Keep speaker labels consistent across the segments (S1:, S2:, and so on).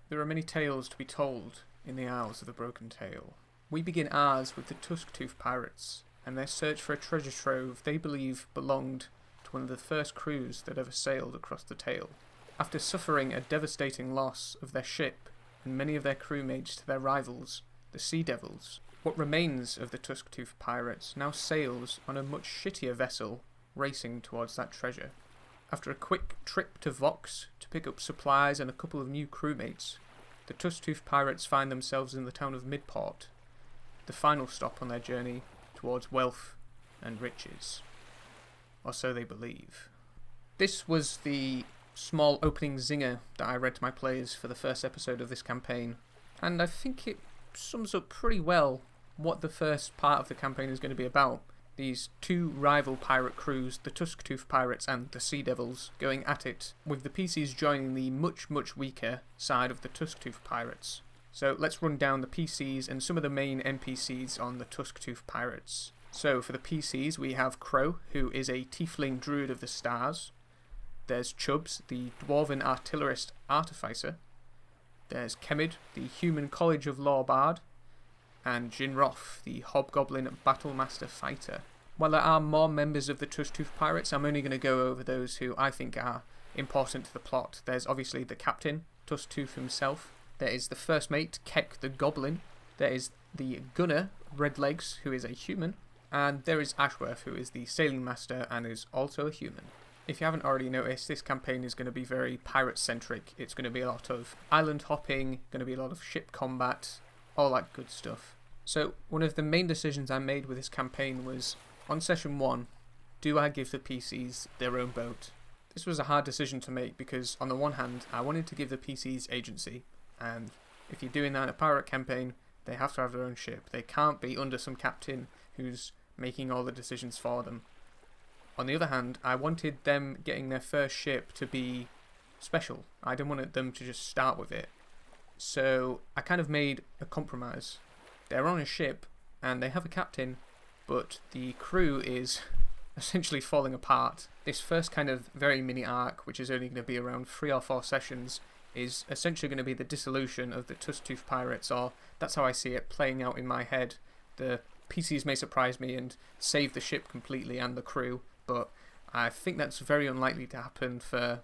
S1: There are many tales to be told in the Isles of the Broken Tale. We begin ours with the Tusktooth Pirates, and their search for a treasure trove they believe belonged to one of the first crews that ever sailed across the Tale. After suffering a devastating loss of their ship and many of their crewmates to their rivals, the Sea Devils, what remains of the Tusktooth Pirates now sails on a much shittier vessel racing towards that treasure. After a quick trip to Vox to pick up supplies and a couple of new crewmates, the Tusktooth Pirates find themselves in the town of Midport, the final stop on their journey towards wealth and riches. Or so they believe. This was the small opening zinger that I read to my players for the first episode of this campaign, and I think it sums up pretty well what the first part of the campaign is going to be about. These two rival pirate crews, the Tusktooth Pirates and the Sea Devils, going at it, with the PCs joining the much weaker side of the Tusktooth Pirates. So let's run down the PCs and some of the main NPCs on the Tusktooth Pirates. So for the PCs we have Crow, who is a tiefling druid of the stars. There's Chubbs, the dwarven artillerist artificer. There's Kemid, the human college of law bard. And Jinroth, the hobgoblin battlemaster fighter. While there are more members of the Tusktooth Pirates, I'm only going to go over those who I think are important to the plot. There's obviously the captain, Tusktooth himself. There is the first mate, Keck the goblin. There is the gunner, Redlegs, who is a human. And there is Ashworth, who is the sailing master and is also a human. If you haven't already noticed, this campaign is going to be very pirate-centric. It's going to be a lot of island hopping, going to be a lot of ship combat, all that good stuff. So one of the main decisions I made with this campaign was, on session 1, do I give the PCs their own boat? This was a hard decision to make because on the one hand I wanted to give the PCs agency, and if you're doing that in a pirate campaign they have to have their own ship. They can't be under some captain who's making all the decisions for them. On the other hand, I wanted them getting their first ship to be special. I didn't want them to just start with it. So I kind of made a compromise. They're on a ship and they have a captain, but the crew is essentially falling apart. This first kind of very mini arc, which is only going to be around 3 or 4 sessions, is essentially going to be the dissolution of the Tusktooth Pirates, or that's how I see it playing out in my head. The PCs may surprise me and save the ship completely and the crew, but I think that's very unlikely to happen for,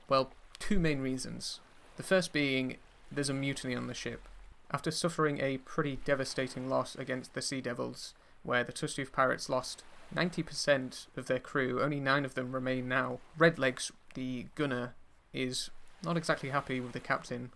S1: well, 2 main reasons. The first being, there's a mutiny on the ship. After suffering a pretty devastating loss against the Sea Devils, where the Tusktooth Pirates lost 90% of their crew, only 9 of them remain now. Redlegs, the gunner, is not exactly happy with the captain,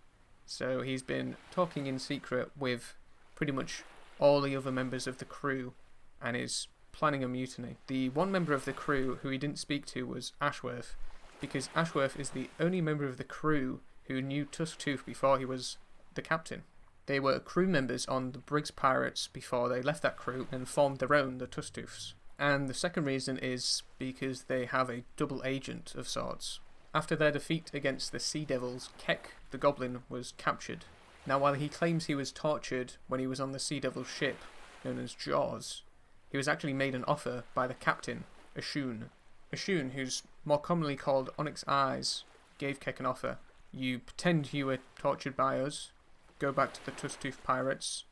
S1: so he's been talking in secret with pretty much all the other members of the crew and is planning a mutiny. The one member of the crew who he didn't speak to was Ashworth, because Ashworth is the only member of the crew who knew Tusktooth before he was the captain. They were crew members on the Briggs Pirates before they left that crew and formed their own, the Tusktooths. And the second reason is because they have a double agent of sorts. After their defeat against the Sea Devils, Keck the goblin was captured. Now while he claims he was tortured when he was on the Sea Devil's ship, known as Jaws, he was actually made an offer by the captain, Ashun. Ashun, who's more commonly called Onyx Eyes, gave Keck an offer. You pretend you were tortured by us, go back to the Tusktooth Pirates,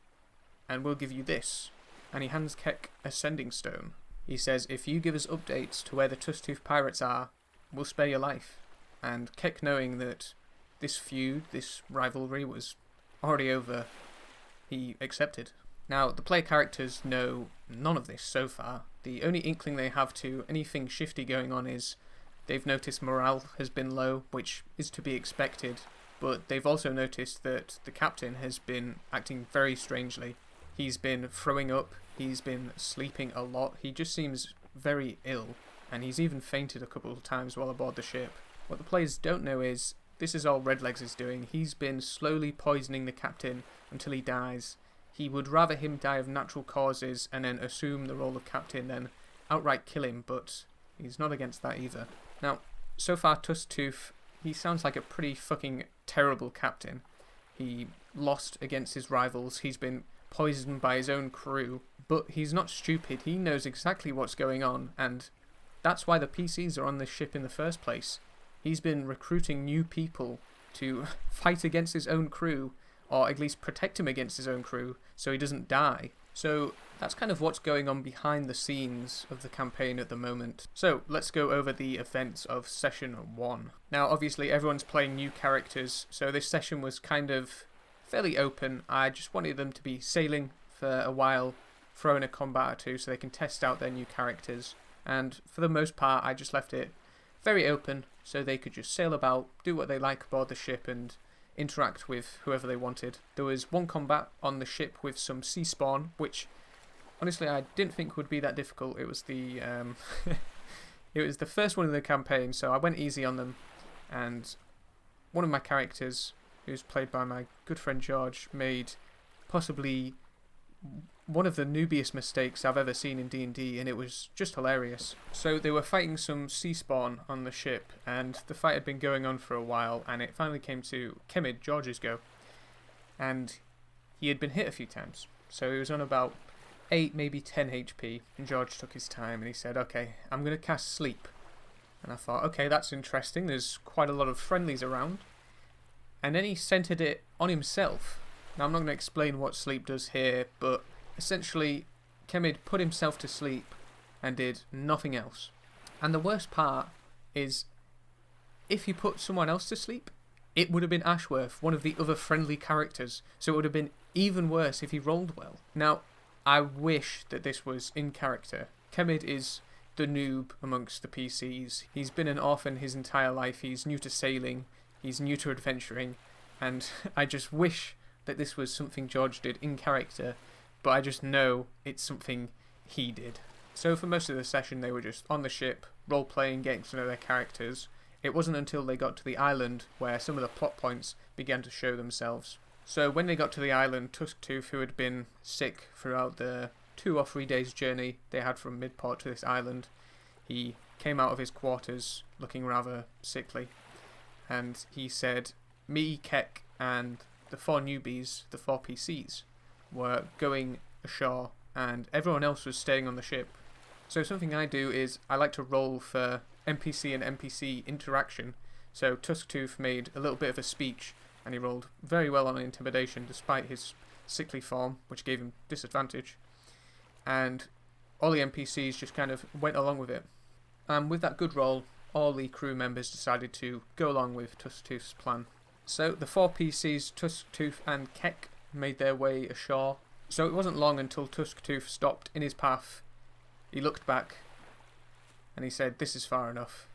S1: and we'll give you this. And he hands Keck a sending stone. He says, if you give us updates to where the Tusktooth Pirates are, we'll spare your life. And Keck, knowing that this feud, this rivalry was already over, he accepted. Now, the player characters know none of this so far. The only inkling they have to anything shifty going on is they've noticed morale has been low, which is to be expected, but they've also noticed that the captain has been acting very strangely. He's been throwing up, he's been sleeping a lot, he just seems very ill, and he's even fainted a couple of times while aboard the ship. What the players don't know is, this is all Redlegs is doing. He's been slowly poisoning the captain until he dies. He would rather him die of natural causes and then assume the role of captain than outright kill him, but he's not against that either. Now, so far Tusktooth, he sounds like a pretty fucking terrible captain. He lost against his rivals, he's been poisoned by his own crew, but he's not stupid. He knows exactly what's going on, and that's why the PCs are on this ship in the first place. He's been recruiting new people to fight against his own crew, or at least protect him against his own crew so he doesn't die. So that's kind of what's going on behind the scenes of the campaign at the moment. So let's go over the events of session 1. Now obviously everyone's playing new characters, so this session was kind of fairly open. I just wanted them to be sailing for a while, throw in a combat or two so they can test out their new characters, and for the most part I just left it very open so they could just sail about, do what they like aboard the ship and interact with whoever they wanted. There was one combat on the ship with some sea spawn, which honestly I didn't think would be that difficult. It was the it was the first one in the campaign, so I went easy on them, and one of my characters, who's played by my good friend George, made possibly one of the noobiest mistakes I've ever seen in D&D, and it was just hilarious. So they were fighting some sea spawn on the ship, and the fight had been going on for a while, and it finally came to Kemid, George's go, and he had been hit a few times, so he was on about 8, maybe 10 HP, and George took his time and he said, okay, I'm going to cast Sleep. And I thought, okay, that's interesting, there's quite a lot of friendlies around. And then he centered it on himself. Now I'm not going to explain what Sleep does here, but essentially Kemid put himself to sleep and did nothing else. And the worst part is, if he put someone else to sleep, it would have been Ashworth, one of the other friendly characters, so it would have been even worse if he rolled well. Now, I wish that this was in character. Kemid is the noob amongst the PCs. He's been an orphan his entire life, he's new to sailing, he's new to adventuring, and I just wish that this was something George did in character, but I just know it's something he did. So for most of the session they were just on the ship, role-playing, getting to know their characters. It wasn't until they got to the island where some of the plot points began to show themselves. So when they got to the island, Tusktooth, who had been sick throughout the 2 or 3 days journey they had from Midport to this island, he came out of his quarters looking rather sickly, and he said, me, Keck, and the 4 newbies, the 4 PCs, were going ashore and everyone else was staying on the ship. So something I do is I like to roll for NPC and NPC interaction. So Tusktooth made a little bit of a speech and he rolled very well on intimidation despite his sickly form, which gave him disadvantage. And all the NPCs just kind of went along with it. And with that good roll, all the crew members decided to go along with Tusktooth's plan. So the 4 PCs, Tusktooth and Keck, made their way ashore. So it wasn't long until Tusktooth stopped in his path. He looked back and he said, this is far enough.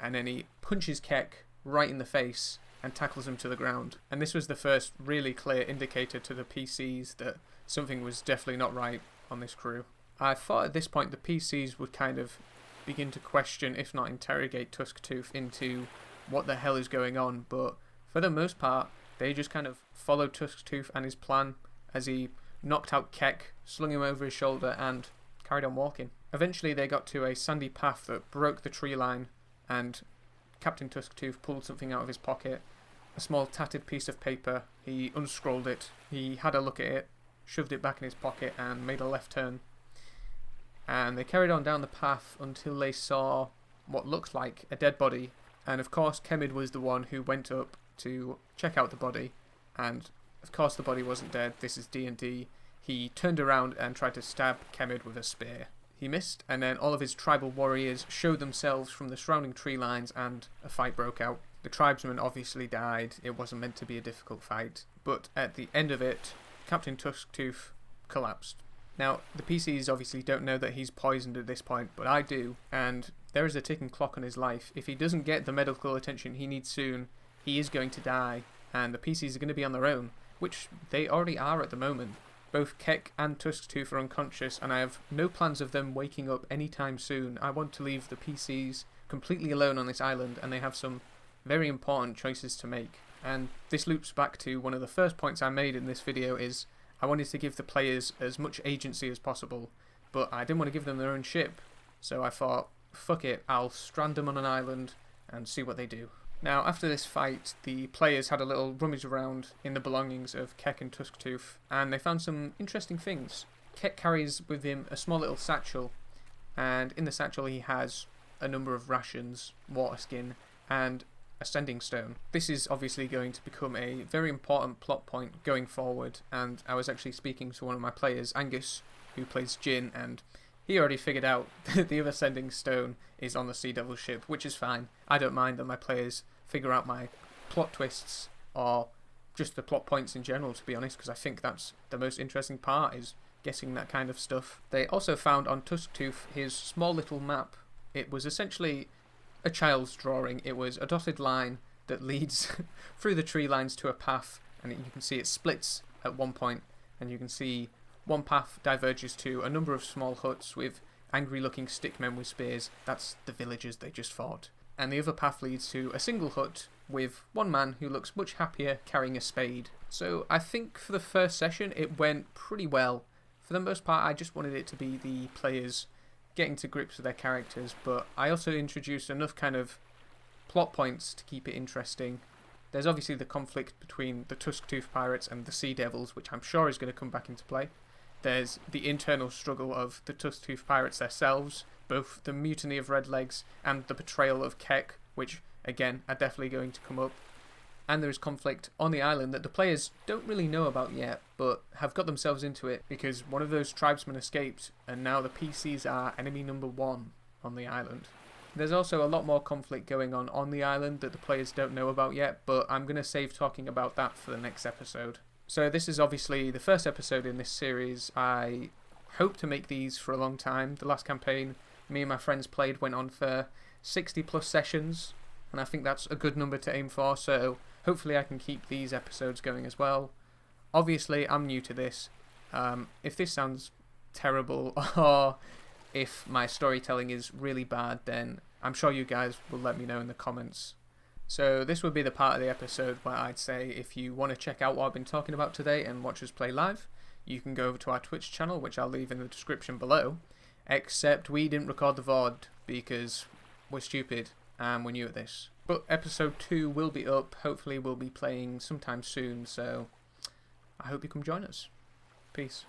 S1: And then he punches Keck right in the face and tackles him to the ground. And this was the first really clear indicator to the PCs that something was definitely not right on this crew. I thought at this point the PCs would kind of begin to question, if not interrogate, Tusktooth into what the hell is going on, but for the most part they just kind of followed Tusktooth and his plan as he knocked out Keck, slung him over his shoulder and carried on walking. Eventually they got to a sandy path that broke the tree line, and Captain Tusktooth pulled something out of his pocket, a small tattered piece of paper. He unscrolled it, he had a look at it, shoved it back in his pocket and made a left turn. And they carried on down the path until they saw what looked like a dead body, and of course Kemid was the one who went up to check out the body, and of course the body wasn't dead. This is D&D. He turned around and tried to stab Kemid with a spear. He missed, and then all of his tribal warriors showed themselves from the surrounding tree lines and a fight broke out. The tribesmen obviously died. It wasn't meant to be a difficult fight, but at the end of it, Captain Tusktooth collapsed. Now, the PCs obviously don't know that he's poisoned at this point, but I do, and there is a ticking clock on his life. If he doesn't get the medical attention he needs soon, he is going to die, and the PCs are going to be on their own, which they already are at the moment. Both Keck and Tusktooth are unconscious, and I have no plans of them waking up anytime soon. I want to leave the PCs completely alone on this island, and they have some very important choices to make. And this loops back to one of the first points I made in this video is I wanted to give the players as much agency as possible, but I didn't want to give them their own ship. So I thought, fuck it, I'll strand them on an island and see what they do. Now, after this fight, the players had a little rummage around in the belongings of Keck and Tusktooth, and they found some interesting things. Keck carries with him a small little satchel, and in the satchel he has a number of rations, water skin, and Ascending Stone. This is obviously going to become a very important plot point going forward, and I was actually speaking to one of my players, Angus, who plays Jin, and he already figured out that the other Ascending Stone is on the Sea Devil ship, which is fine. I don't mind that my players figure out my plot twists, or just the plot points in general, to be honest, because I think that's the most interesting part, is guessing that kind of stuff. They also found on Tusktooth his small little map. It was essentially a child's drawing. It was a dotted line that leads through the tree lines to a path, and you can see it splits at one point, and you can see one path diverges to a number of small huts with angry looking stickmen with spears. That's the villagers they just fought. And the other path leads to a single hut with one man who looks much happier carrying a spade. So I think for the first session it went pretty well. For the most part, I just wanted it to be the players getting to grips with their characters, but I also introduced enough kind of plot points to keep it interesting. There's obviously the conflict between the Tusktooth pirates and the Sea Devils, which I'm sure is going to come back into play. There's the internal struggle of the Tusktooth pirates themselves, both the mutiny of Redlegs and the betrayal of Kek, which again are definitely going to come up. And there is conflict on the island that the players don't really know about yet, but have got themselves into it because one of those tribesmen escaped, and now the PCs are enemy number 1 on the island. There's also a lot more conflict going on the island that the players don't know about yet, but I'm going to save talking about that for the next episode. So this is obviously the first episode in this series. I hope to make these for a long time. The last campaign me and my friends played went on for 60 plus sessions, and I think that's a good number to aim for, so hopefully I can keep these episodes going as well. Obviously, I'm new to this. If this sounds terrible or if my storytelling is really bad, then I'm sure you guys will let me know in the comments. So this would be the part of the episode where I'd say if you want to check out what I've been talking about today and watch us play live, you can go over to our Twitch channel, which I'll leave in the description below. Except we didn't record the VOD because we're stupid and we're new at this. But episode 2 will be up. Hopefully we'll be playing sometime soon, so I hope you come join us. Peace.